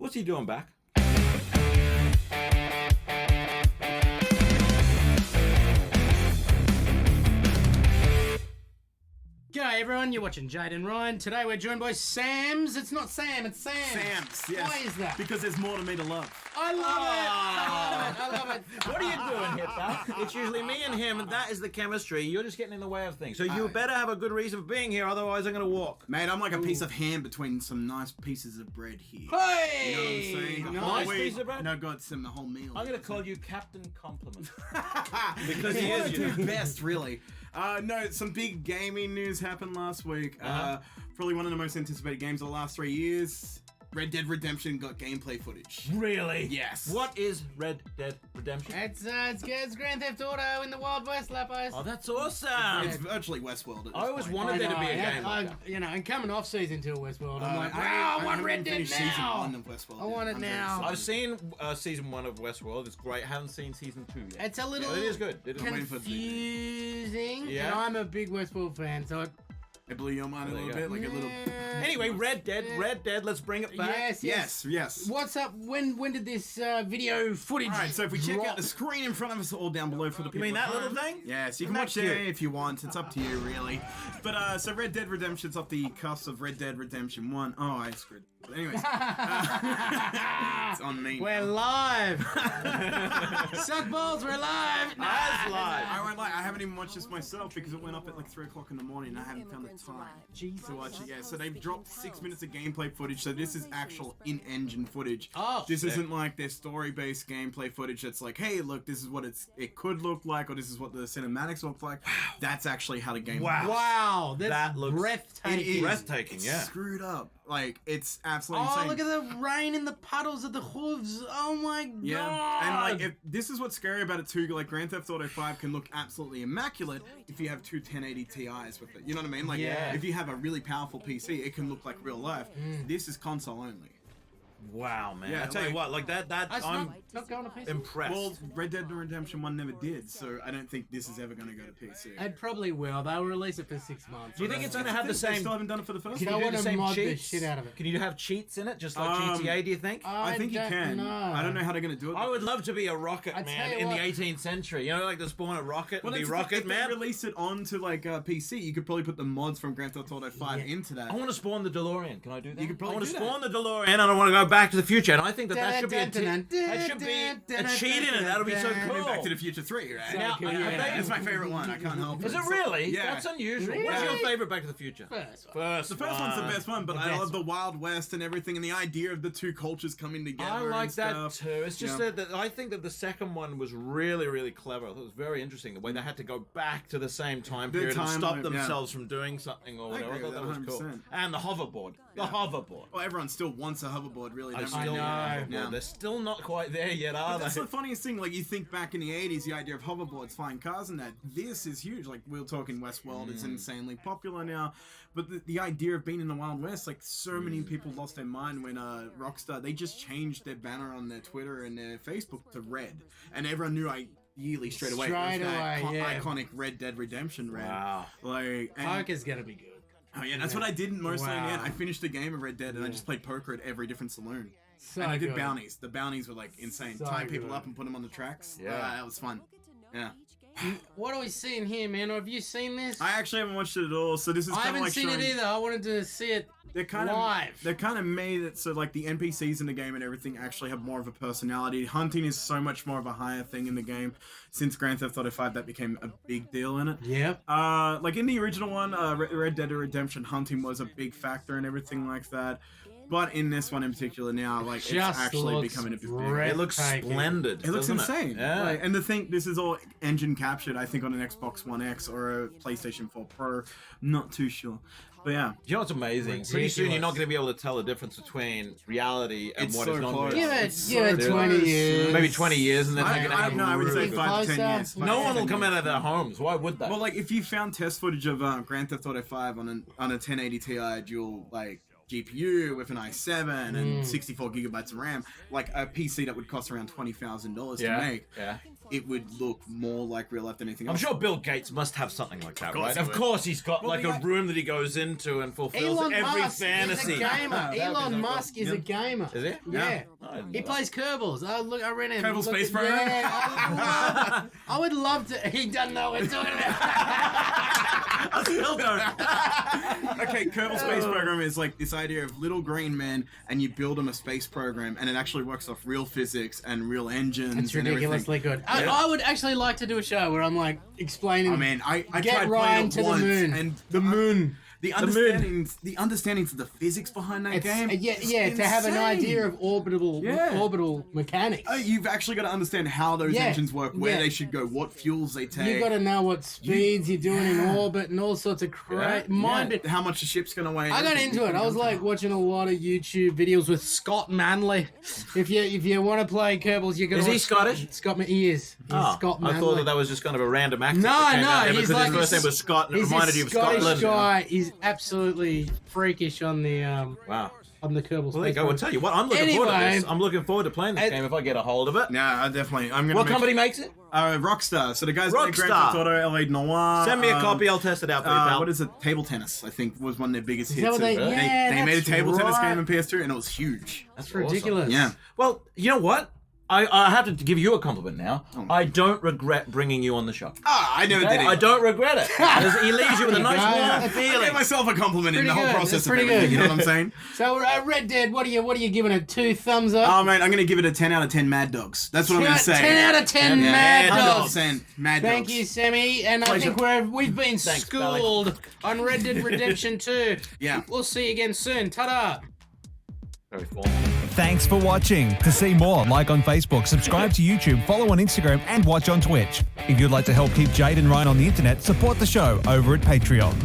What's he doing back? G'day everyone, you're watching Jade and Ryan. Today we're joined by Sam's. It's not Sam, it's Sam. Sam's, yes. Why is that? Because there's more to me to love. I love it. I love it. What are you doing here, pal? It's usually me and him, and that is the chemistry. You're just getting in the way of things. So you better have a good reason for being here, otherwise I'm going to walk. Mate, I'm like a piece of ham between some nice pieces of bread here. Hey! You know what I'm saying? The Nice. whole Nice week- piece of bread? No, God, Sim, the whole meal. I'm going to call you Captain Compliment. because he is, you know. best, really. No, some big gaming news happened last week. Probably one of the most anticipated games of the last 3 years. Red Dead Redemption got gameplay footage. Really? Yes. What is Red Dead Redemption? It's Grand Theft Auto in the Wild West, Lappos. Oh, that's awesome. It's virtually Westworld. At this I always point. wanted there to be a game like that. You know, and coming off season 2 of Westworld, I'm like, I wow, I want haven't Red Dead finished season now. 1 of Westworld. I want it I'm very now. excited. I've seen season 1 of Westworld. It's great. I haven't seen season 2 yet. It's a little But it is good. It is waiting for it to be- confusing, Yeah. and I'm a big Westworld fan, so It blew your mind a There you little go. bit, like a little. Anyway, Red Dead. Let's bring it back. Yes. What's up? When did this video footage? All right, so if we check drop? out the screen in front of us, all down below for the people. You mean at that little home. thing? Yes, you Isn't can that watch there cute? if you want. It's up to you, really. But so Red Dead Redemption's off the cusp of Red Dead Redemption 1. Oh, I screwed. But anyways, it's on me. We're live. Suck balls, we're live. That's live. I won't lie, I haven't even watched this myself because it went up at like 3 o'clock in the morning and I haven't found the time to watch it yet. So they've dropped 6 minutes of gameplay footage, so this is actual in-engine footage. Oh, This sick. isn't like their story-based gameplay footage that's like, hey, look, this is what it could look like, or this is what the cinematics look like. That's actually how the game Wow. Wow, that's That looks- breathtaking. It is. Breathtaking, It's yeah. screwed up. Like, it's absolutely Oh, insane. look at the rain in the puddles of the hooves. Oh my god. Yeah, and like if this is what's scary about it too. Like Grand Theft Auto 5 can look absolutely immaculate if you have two 1080 Ti's with it. You know what I mean? Like Yeah. if you have a really powerful PC, it can look like real life. This is console only. Wow, man. Yeah, I tell you like- what, like that That's I'm not going to PC. impressed. Well, Red Dead Redemption 1 never did, so I don't think this is ever going to go to PC. It probably will. They'll release it for 6 months. Do you think it's going to have the They same? still haven't done it for the first Can I you one. do wanna the same mod the cheats? shit out of it. Can you have cheats in it, just like Um, GTA? Do you think? I think you don't can. know. I don't know how they're going to do it. I would love to be a rocket I man tell you in what- the 18th century. You know, like to spawn a rocket Well, and be that's rocket if man. they release it onto like PC, you could probably put the mods from Grand Theft Auto 5 into that. I want to spawn the DeLorean. Can I do that? You could probably I want to do that. spawn the DeLorean, and I want to go back to the future. And I think that should be a that should be a cheat in it. That'll be so cool. Back to the Future 3, right? Now, cool, are yeah. they- It's my favorite one. I can't help it. Is it really? Yeah. That's unusual. What's your Really? favorite Back to the Future? First one. First. The first one's the best one, but The I best love the Wild West and everything, and the idea of the two cultures coming together. I like and that stuff. too. It's just Yeah. that I think that the second one was really, really clever. I thought it was very interesting the way they had to go back to the same time The period and time stop loop, yeah. themselves from doing something or I whatever. I agree thought with that that was cool. 100%. And the hoverboard. The hoverboard. Well, everyone still wants a hoverboard, really. I Don't still they? want a hoverboard. Yeah. They're still not quite there yet, are That's they? the funniest thing. Like, you think back in the 80s, the idea of hoverboards, flying cars, and that. This is huge. Like, we're talking Westworld. It's insanely popular now. But the idea of being in the Wild West, like, so many people lost their mind when Rockstar, they just changed their banner on their Twitter and their Facebook to red. And everyone knew yearly straight away. Straight it was that away, yeah. iconic Red Dead Redemption red. Wow. Like, and, Poker's going to be good. oh yeah, that's what I did mostly in the end. Wow. I finished a game of Red Dead and I just played poker at every different saloon. So And I did good. bounties. The bounties were like insane. So Tying people good. up and put them on the tracks. Yeah. That was fun. Yeah. What are we seeing here, man? Have you seen this? I actually haven't watched it at all, so this is I kind of haven't like seen showing, it either. I wanted to see it They're kind live. of they're kind of made it so like the NPCs in the game and everything actually have more of a personality. Hunting is so much more of a higher thing in the game. Since Grand Theft Auto 5, that became a big deal in it. Yep. Like in the original one, Red Dead Redemption, hunting was a big factor and everything like that. But in this one in particular now, like it's Just actually looks becoming a bit big. great. It looks Breathtaking. splendid. It looks doesn't insane. Yeah. Like, and the thing, this is all engine captured, I think, on an Xbox One X or a PlayStation 4 Pro. Not too sure. But yeah. Do you know what's amazing? Pretty soon you're not going to be able to tell the difference between reality and It's what so is not close. real. Give it 20 years. Maybe 20 years, and then they're going to have I would say really 5 to 10 closer. years. No one will come out of their homes. Why would they? Well, like if you found test footage of Grand Theft Auto 5 on a 1080 Ti dual like GPU with an i7 and 64 gigabytes of RAM, like a PC that would cost around $20,000 to make, it would look more like real life than anything I'm else. sure Bill Gates must have something like that, course right? he Of would. course he's got Well, like the a room that he goes into and fulfills Elon every Musk fantasy. is a gamer. That would be Elon so Musk cool. is a gamer. Is he? Yeah. I didn't He know plays Kerbals. Oh, look, I ran him. Kerbal Look Space at- Program? Yeah, I would love to. He doesn't know what we're talking about. I still don't. Okay, Kerbal Space Program is like this idea of little green men, and you build them a space program, and it actually works off real physics and real engines. It's and ridiculously everything. good. I would actually like to do a show where I'm like explaining. Oh man, I Get tried Ryan playing to it the once, moon. and The moon. the moon. understandings of the physics behind that game. Yeah, to have an insane. idea of orbital mechanics. You've actually got to understand how those Yeah, engines work, where yeah. they should go, what fuels they take. You got to know what speeds you're doing in orbit and all sorts of mind. how much the ship's gonna weigh. I got into it. I was like watching a lot of YouTube videos with Scott Manley. If you want to play Kerbals, you got to. Is he watch Scottish? Scott, he is. He's Scott I Manley. thought that was just kind of a random accent. No, that came no, out there he's because like his first name was Scott, and it he's reminded a you of Scottish Scotland. guy. He's absolutely freakish on the Wow. on the Kerbal. Well, there you go. I'll tell you what. I'm looking forward to Anyway, this. I'm looking forward to playing this game if I get a hold of it. Yeah, I definitely. I'm gonna. What company makes it? Rockstar. So the guys that make Grand Rockstar. Theft Auto, LA Noire. Send me a copy. I'll test it out for you, pal. What is it? Table tennis, I think, was one of their biggest Is hits. that what they- yeah, they made a that's table tennis right. game in PS2, and it was huge. That's ridiculous. Yeah. Well, you know what? I have to give you a compliment now. Oh. I don't regret bringing you on the show. I never Okay? did it. I don't regret it. He leaves you with a nice There you go. warm I feeling. gave myself a compliment in Pretty the whole good. process That's of pretty everything. good. You know what I'm saying? So Red Dead, what are you giving it? 2 thumbs up? Oh man, I'm gonna give it a 10 out of 10 Mad Dogs. That's what I'm gonna say. 10 out of 10 Yeah, Mad Mad Dogs. 100% Mad Dogs. Thank you, Sammy. And I Pleasure. think we've been Thanks, schooled on Red Dead Redemption 2. Yeah. We'll see you again soon. Ta-da. Very formal. Thanks for watching. To see more, like on Facebook, subscribe to YouTube, follow on Instagram, and watch on Twitch. If you'd like to help keep Jade and Ryan on the internet, support the show over at Patreon.